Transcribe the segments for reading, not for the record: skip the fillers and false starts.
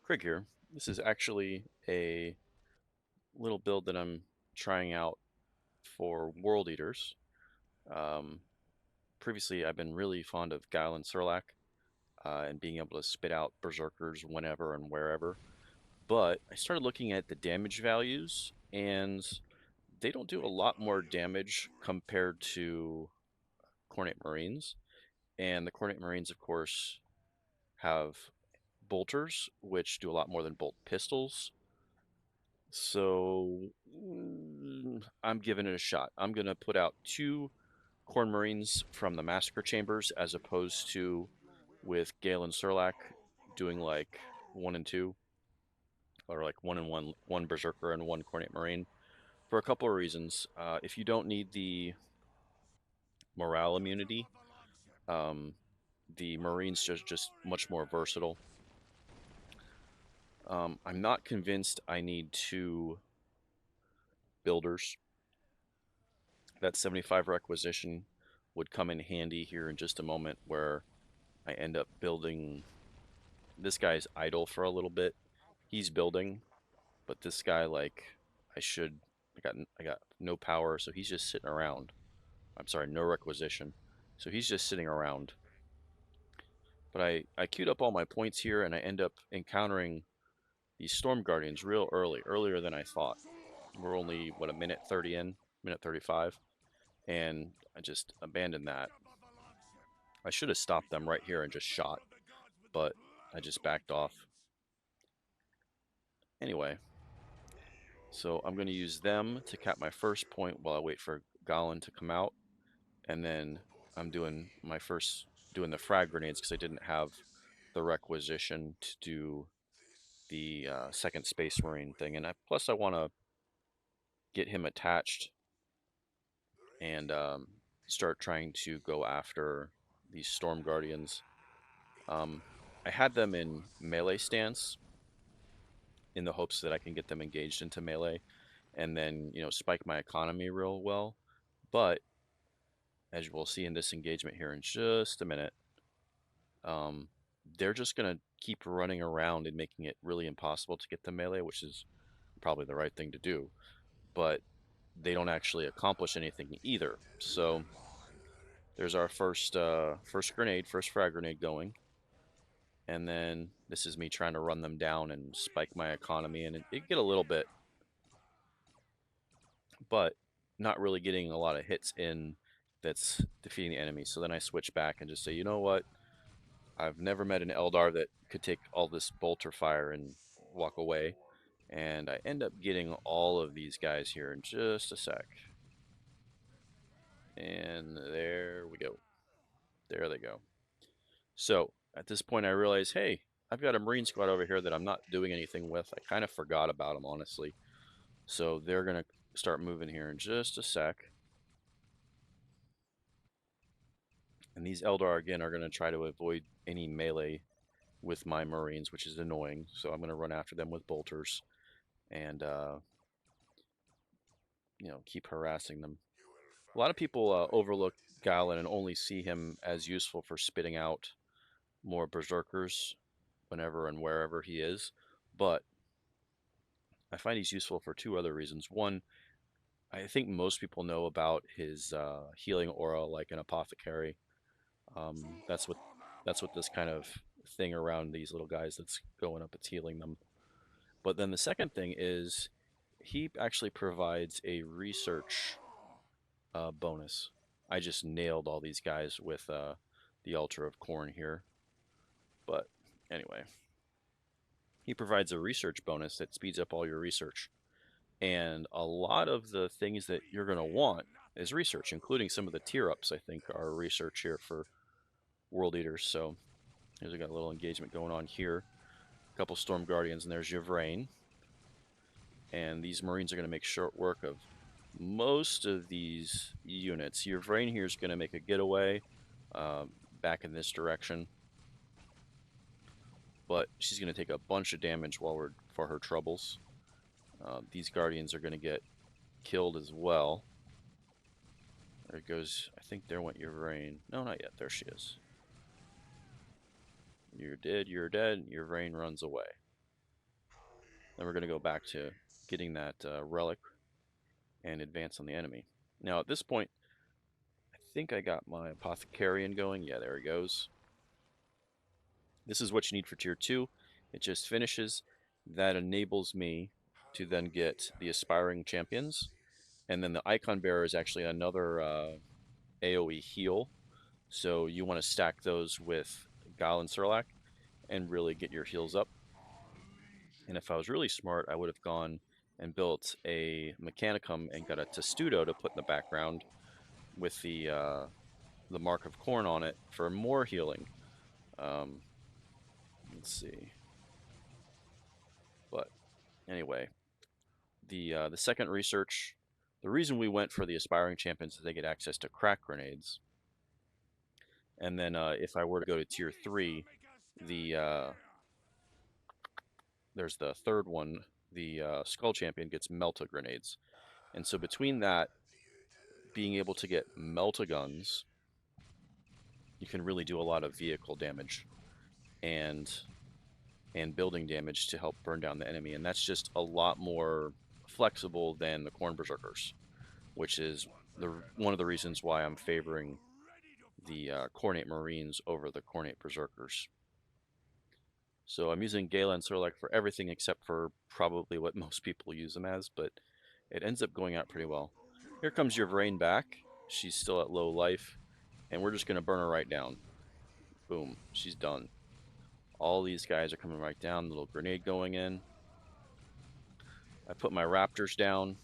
Krig here. This is actually a little build that I'm trying out for World Eaters. Um, Previously, I've been really fond of Gahlen and being able to spit out Berzerkers whenever and wherever. But I started looking at the damage values, and they don't do a lot more damage compared to Khornate Marines. And the Khornate Marines, of course, have bolters, which do a lot more than bolt pistols. So I'm giving it a shot. I'm going to put out 2 Marines from the Massacre Chambers as opposed to with Galen doing like 1 and 2, or like 1 and 1, 1 Berzerker and 1 Khornate Marine for a couple of reasons. If you don't need the morale immunity, um, the Marines just much more versatile. I'm not convinced I need 2 builders. That 75 requisition would come in handy here in just a moment, where I end up building. This guy's idle for a little bit. He's building, but this guy, like, I got no power, so he's just sitting around. I'm sorry, no requisition. So he's just sitting around. But I queued up all my points here, and I end up encountering these Storm Guardians real early, earlier than I thought. We're only, what, a minute 30 in, minute 35, and I just abandoned that. I should have stopped them right here and just shot, but I just backed off. Anyway, so I'm going to use them to cap my first point while I wait for Gahlen to come out, and then I'm doing the frag grenades because I didn't have the requisition to do the second Space Marine thing, and plus I want to get him attached and start trying to go after these Storm Guardians. I had them in melee stance in the hopes that I can get them engaged into melee and then, spike my economy real well. But as you will see in this engagement here in just a minute, they're just going to keep running around and making it really impossible to get the melee, which is probably the right thing to do. But they don't actually accomplish anything either. So there's our first frag grenade going. And then this is me trying to run them down and spike my economy, and it get a little bit, but not really getting a lot of hits in that's defeating the enemy. So then I switch back and just say, you know what? I've never met an Eldar that could take all this bolter fire and walk away. And I end up getting all of these guys here in just a sec. And there we go. There they go. So at this point I realize, hey, I've got a Marine squad over here that I'm not doing anything with. I kind of forgot about them, honestly. So they're going to start moving here in just a sec. And these Eldar, again, are going to try to avoid any melee with my Marines, which is annoying. So I'm going to run after them with bolters and, keep harassing them. A lot of people overlook Gahlen and only see him as useful for spitting out more Berzerkers whenever and wherever he is. But I find he's useful for 2 other reasons. One, I think most people know about his healing aura like an apothecary. That's what this kind of thing around these little guys that's going up, it's healing them. But then the second thing is he actually provides a research bonus. I just nailed all these guys with the Altar of Khorne here. But anyway, he provides a research bonus that speeds up all your research. And a lot of the things that you're going to want is research, including some of the tier ups, I think, are research here for World Eaters. So here's we got a little engagement going on here. A couple Storm Guardians, and there's Yvraine. And these Marines are going to make short work of most of these units. Yvraine here is going to make a getaway back in this direction. But she's going to take a bunch of damage for her troubles. These Guardians are going to get killed as well. There goes, I think there went Yvraine. No, not yet. There she is. You're dead, you're dead. Yvraine runs away. Then we're going to go back to getting that relic and advance on the enemy. Now, at this point, I think I got my Apothecarian going. Yeah, there he goes. This is what you need for Tier 2. It just finishes. That enables me to then get the Aspiring Champions. And then the Icon Bearer is actually another AoE heal. So you want to stack those with Gahlen and really get your heals up. And if I was really smart, I would have gone and built a Mechanicum and got a Testudo to put in the background with the Mark of Khorn on it for more healing. Let's see. But anyway, the second research, the reason we went for the Aspiring Champions is they get access to Krak grenades. And then if I were to go to Tier 3, there's the third one, the Skull Champion gets Melta grenades. And so between that, being able to get Melta guns, you can really do a lot of vehicle damage and building damage to help burn down the enemy. And that's just a lot more flexible than the Khornate Berzerkers, which is one of the reasons why I'm favoring the Khornate Marines over the Khornate Berzerkers. So I'm using Gahlen for everything except for probably what most people use them as, but it ends up going out pretty well. Here comes your Vrain back. She's still at low life, and we're just going to burn her right down. Boom, she's done. All these guys are coming right down, little grenade going in. I put my raptors down.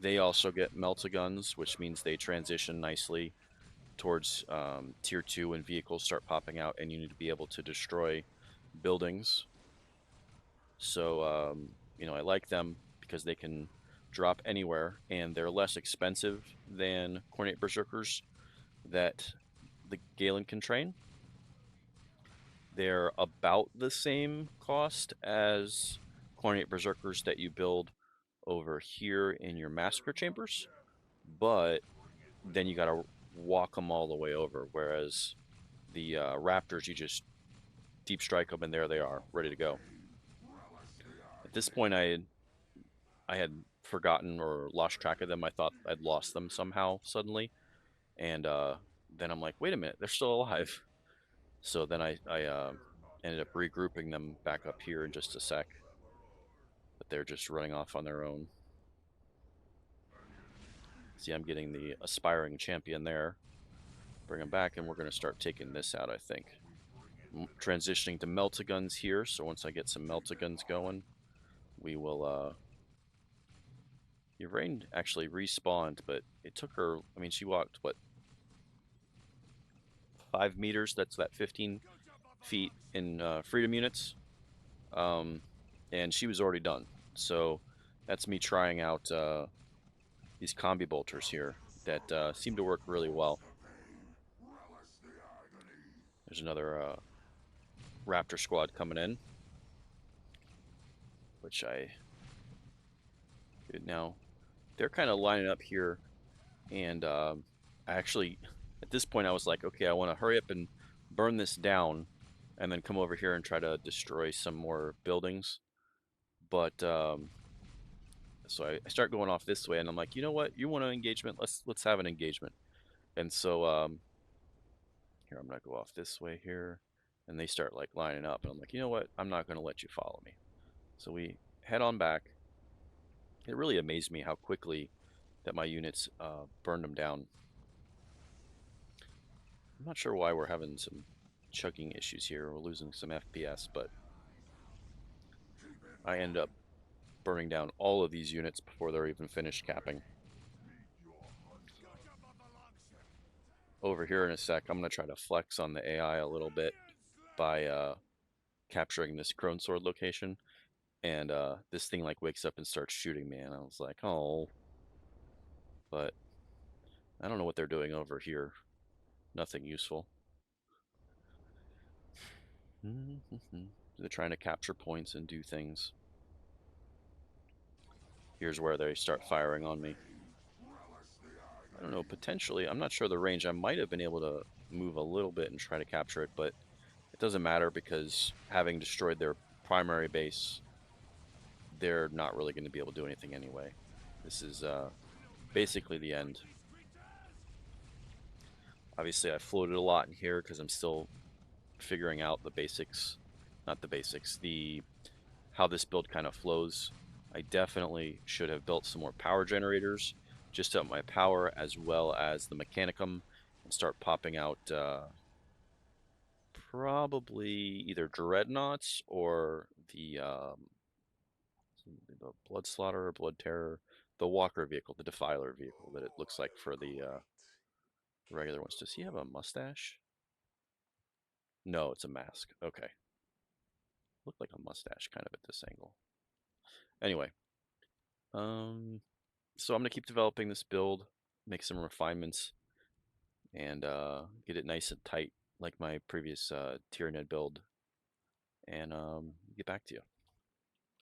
They also get Melta guns, which means they transition nicely towards Tier 2 when vehicles start popping out and you need to be able to destroy buildings. So, you know, I like them because they can drop anywhere and they're less expensive than Khornate Berzerkers that the Gahlen can train. They're about the same cost as Khornate Berzerkers that you build over here in your Massacre Chambers, but then you gotta walk them all the way over, whereas the Raptors, you just deep strike them and there they are, ready to go. At this point, I had forgotten or lost track of them. I thought I'd lost them somehow suddenly, and then I'm like, wait a minute, they're still alive. So then I ended up regrouping them back up here in just a sec, but they're just running off on their own. See, I'm getting the Aspiring Champion there. Bring them back, and we're going to start taking this out, I think. I'm transitioning to Melta guns here, so once I get some Melta guns going, we will... Your Rain actually respawned, but it took her... I mean, she walked, what, 5 meters? That's that 15 feet in freedom units. And she was already done. So that's me trying out these combi bolters here that seem to work really well. There's another Raptor squad coming in, which I did now. They're kind of lining up here, and I actually, at this point, I was like, okay, I want to hurry up and burn this down, and then come over here and try to destroy some more buildings. But so I start going off this way, and I'm like, you know what? You want an engagement? Let's have an engagement. And so here, I'm gonna go off this way here, and they start like lining up, and I'm like, you know what? I'm not gonna let you follow me. So we head on back. It really amazed me how quickly that my units burned them down. I'm not sure why we're having some chugging issues here. We're losing some FPS, but I end up burning down all of these units before they're even finished capping. Over here in a sec, I'm going to try to flex on the AI a little bit by capturing this Crone Sword location. And this thing like wakes up and starts shooting me, and I was like, oh. But I don't know what they're doing over here. Nothing useful. They're trying to capture points and do things. Here's where they start firing on me. I don't know, potentially. I'm not sure the range. I might have been able to move a little bit and try to capture it, but it doesn't matter because having destroyed their primary base, they're not really going to be able to do anything anyway. This is basically the end. Obviously, I floated a lot in here because I'm still figuring out the basics. Not the basics, the how this build kind of flows. I definitely should have built some more power generators just to up my power, as well as the mechanicum, and start popping out probably either dreadnoughts or the blood slaughter or blood terror, the walker vehicle, the defiler vehicle that it looks like for the regular ones. Does he have a mustache? No, it's a mask. Okay. Looked like a mustache kind of at this angle. Anyway, so I'm gonna keep developing this build, make some refinements, and get it nice and tight like my previous Tyranid build, and get back to you.